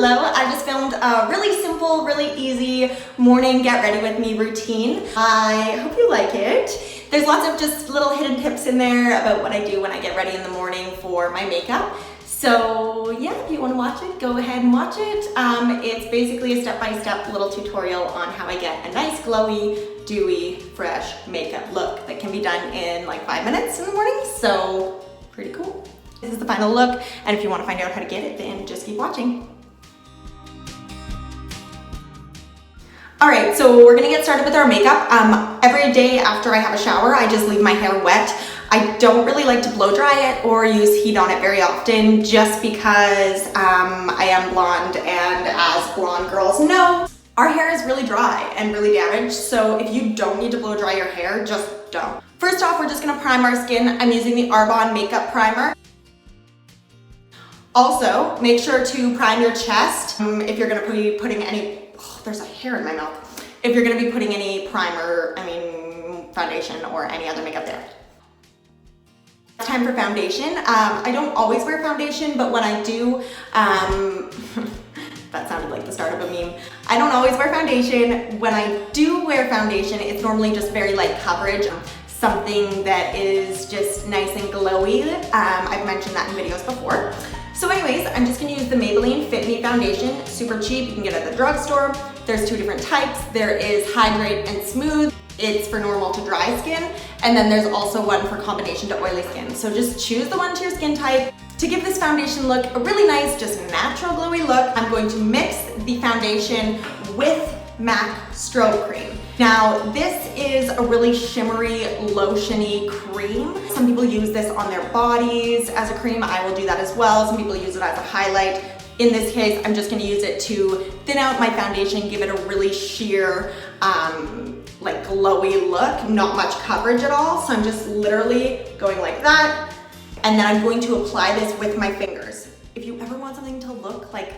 Hello, I just filmed a really simple, really easy morning get ready with me routine. I hope you like it. There's lots of just little hidden tips in there about what I do when I get ready in the morning for my makeup. So yeah, if you want to watch it, go ahead and watch it. It's basically a step-by-step little tutorial on how I get a nice, glowy, dewy, fresh makeup look that can be done in like 5 minutes in the morning. So pretty cool. This is the final look, and if you want to find out how to get it, then just keep watching. All right, so we're gonna get started with our makeup. Every day after I have a shower, I just leave my hair wet. I don't really like to blow dry it or use heat on it very often, just because I am blonde, and as blonde girls know, our hair is really dry and really damaged. So if you don't need to blow dry your hair, just don't. First off, we're just gonna prime our skin. I'm using the Arbonne makeup primer. Also, make sure to prime your chest if you're gonna be putting any, there's a hair in my mouth. If you're gonna be putting any primer, foundation or any other makeup there. It's time for foundation. I don't always wear foundation, but when I do, that sounded like the start of a meme. I don't always wear foundation. When I do wear foundation, it's normally just very light coverage. Something that is just nice and glowy. I've mentioned that in videos before. So anyways, I'm just gonna use the Maybelline Fit Me Foundation. Super cheap, you can get it at the drugstore. There's two different types. There is Hydrate and Smooth. It's for normal to dry skin. And then there's also one for combination to oily skin. So just choose the one to your skin type. To give this foundation look a really nice, just natural glowy look, I'm going to mix the foundation with MAC Strobe Cream. Now, this is a really shimmery, lotiony cream. Some people use this on their bodies as a cream. I will do that as well. Some people use it as a highlight. In this case, I'm just gonna use it to thin out my foundation, give it a really sheer, like glowy look, not much coverage at all. So I'm just literally going like that. And then I'm going to apply this with my fingers. If you ever want something to look like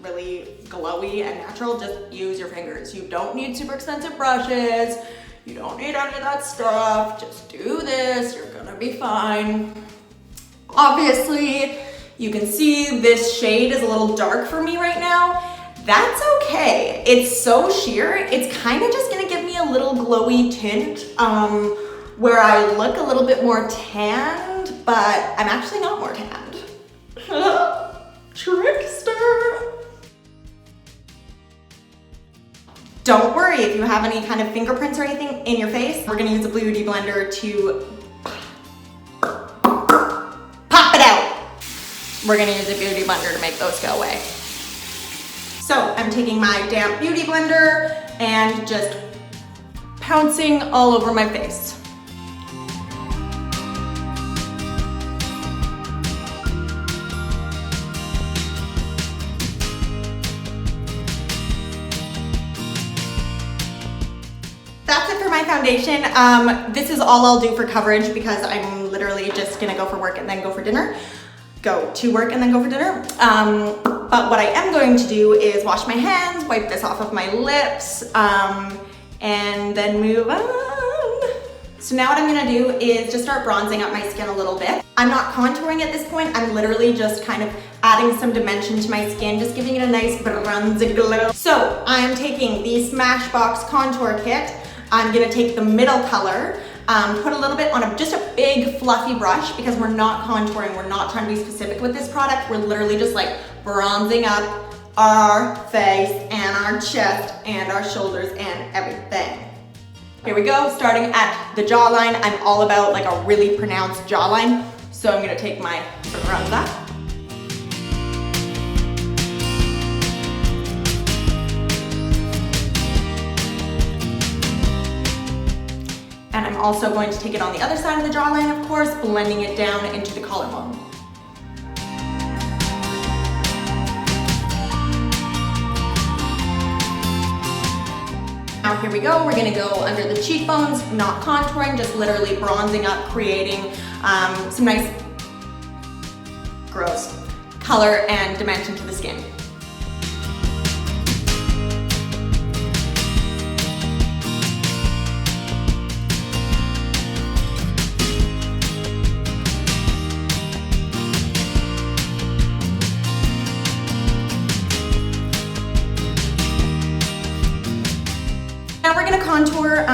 really glowy and natural, just use your fingers. You don't need super expensive brushes. You don't need any of that stuff. Just do this, you're gonna be fine. Obviously, you can see this shade is a little dark for me right now. That's okay. It's so sheer, it's kind of just gonna give me a little glowy tint where I look a little bit more tanned, but I'm actually not more tanned. Trickster. Don't worry if you have any kind of fingerprints or anything in your face. We're gonna use a beauty blender to pop it out. We're gonna use a beauty blender to make those go away. So I'm taking my damp beauty blender and just pouncing all over my face. That's it for my foundation. This is all I'll do for coverage because I'm literally just gonna go for work and then go for dinner. Go to work and then go for dinner. But what I am going to do is wash my hands, wipe this off of my lips, and then move on. So now what I'm gonna do is just start bronzing up my skin a little bit. I'm not contouring at this point. I'm literally just kind of adding some dimension to my skin, just giving it a nice bronzy glow. So I'm taking the Smashbox Contour Kit. I'm gonna take the middle color, put a little bit on just a big fluffy brush because we're not contouring, we're not trying to be specific with this product. We're literally just like bronzing up our face and our chest and our shoulders and everything. Here we go, starting at the jawline. I'm all about like a really pronounced jawline. So I'm gonna take my bronzer. And I'm also going to take it on the other side of the jawline, of course, blending it down into the collarbone. Now here we go, we're gonna go under the cheekbones, not contouring, just literally bronzing up, creating some nice, gross, color and dimension to the skin. now we're gonna contour.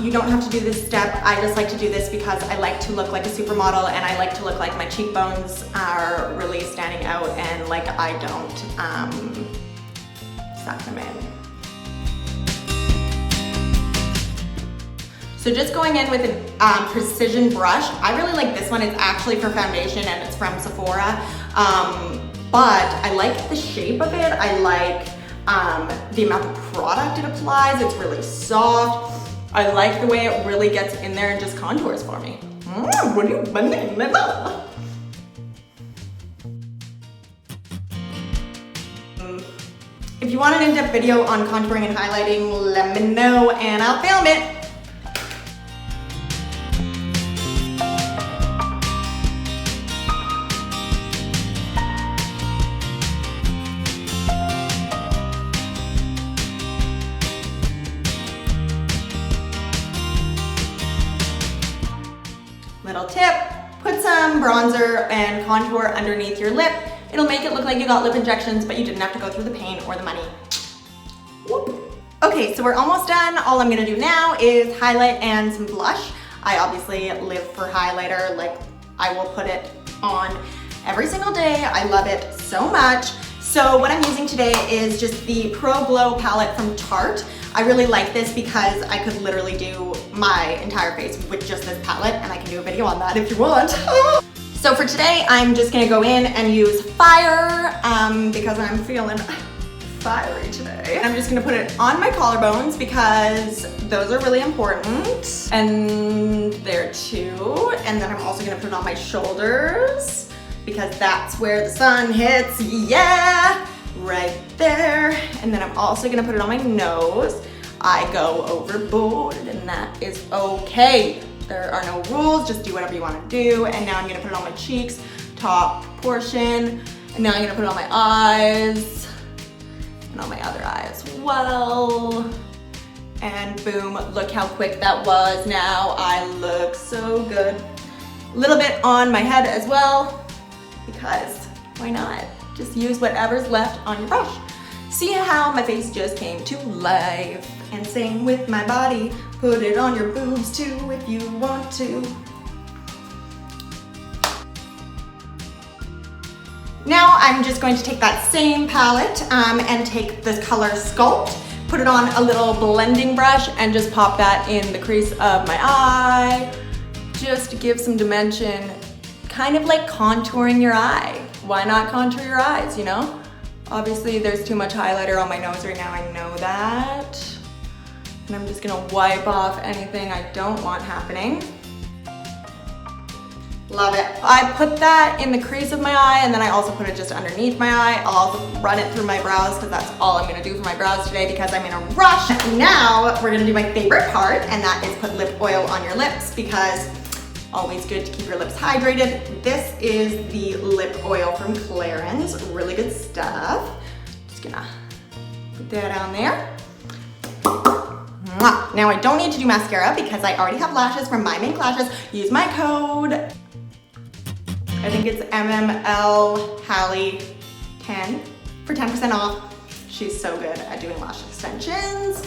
You don't have to do this step. I just like to do this because I like to look like a supermodel and I like to look like my cheekbones are really standing out and like I don't suck them in. So just going in with a precision brush. I really like this one. It's actually for foundation and it's from Sephora. But I like the shape of it. I like the amount of product it applies. It's really soft. I like the way it really gets in there and just contours for me. What are you bending? If you want an in-depth video on contouring and highlighting, let me know and I'll film it. Little tip, put some bronzer and contour underneath your lip. It'll make it look like you got lip injections, but you didn't have to go through the pain or the money. Whoop. Okay, so we're almost done. All I'm gonna do now is highlight and some blush. I obviously live for highlighter. Like, I will put it on every single day. I love it so much. So what I'm using today is just the Pro Glow palette from Tarte. I really like this because I could literally do my entire face with just this palette, and I can do a video on that if you want. So for today, I'm just gonna go in and use Fire because I'm feeling fiery today. I'm just gonna put it on my collarbones because those are really important. And there too. And then I'm also gonna put it on my shoulders because that's where the sun hits, yeah, right there. And then I'm also gonna put it on my nose. I go overboard and that is okay. There are no rules, just do whatever you wanna do. And now I'm gonna put it on my cheeks, top portion. And now I'm gonna put it on my eyes and on my other eye as well. And boom, look how quick that was. Now I look so good. A little bit on my head as well, because why not? Just use whatever's left on your brush. See how my face just came to life. And same with my body. Put it on your boobs too if you want to. Now I'm just going to take that same palette and take the color Sculpt, put it on a little blending brush and just pop that in the crease of my eye, just to give some dimension, kind of like contouring your eye. Why not contour your eyes, you know? Obviously there's too much highlighter on my nose right now, I know that. And I'm just gonna wipe off anything I don't want happening. Love it. I put that in the crease of my eye and then I also put it just underneath my eye. I'll also run it through my brows because that's all I'm gonna do for my brows today because I'm in a rush. Now we're gonna do my favorite part, and that is put lip oil on your lips because always good to keep your lips hydrated. This is the lip oil from Clarins, really good stuff. Just gonna put that on there. Now I don't need to do mascara because I already have lashes from My Mink Lashes. Use my code, I think it's MML Hallie 10 for 10% off. She's so good at doing lash extensions.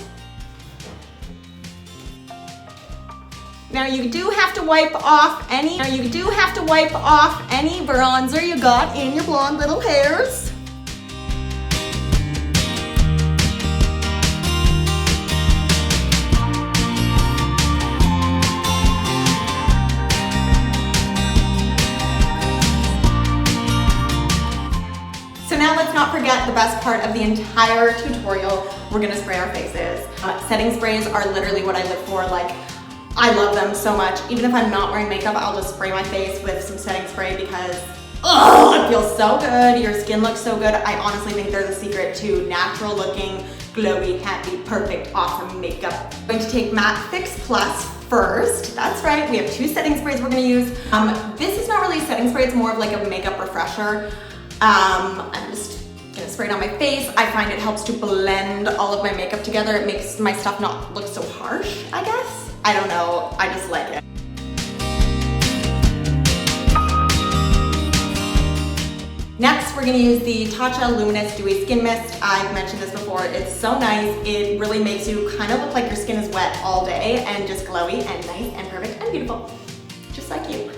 Now you do have to wipe off any bronzer you got in your blonde little hairs. Not forget the best part of the entire tutorial. We're gonna spray our faces. Setting sprays are literally what I live for. Like, I love them so much. Even if I'm not wearing makeup, I'll just spray my face with some setting spray because it feels so good. Your skin looks so good. I honestly think they're the secret to natural looking, glowy, happy, perfect, awesome makeup. I'm going to take Matte Fix Plus first. That's right, we have two setting sprays we're gonna use. This is not really a setting spray, it's more of like a makeup refresher. I'm just gonna spray it on my face. I find it helps to blend all of my makeup together. It makes my stuff not look so harsh, I guess. I don't know, I just like it. Next, we're gonna use the Tatcha Luminous Dewy Skin Mist. I've mentioned this before, it's so nice. It really makes you kind of look like your skin is wet all day and just glowy and nice and perfect and beautiful, just like you.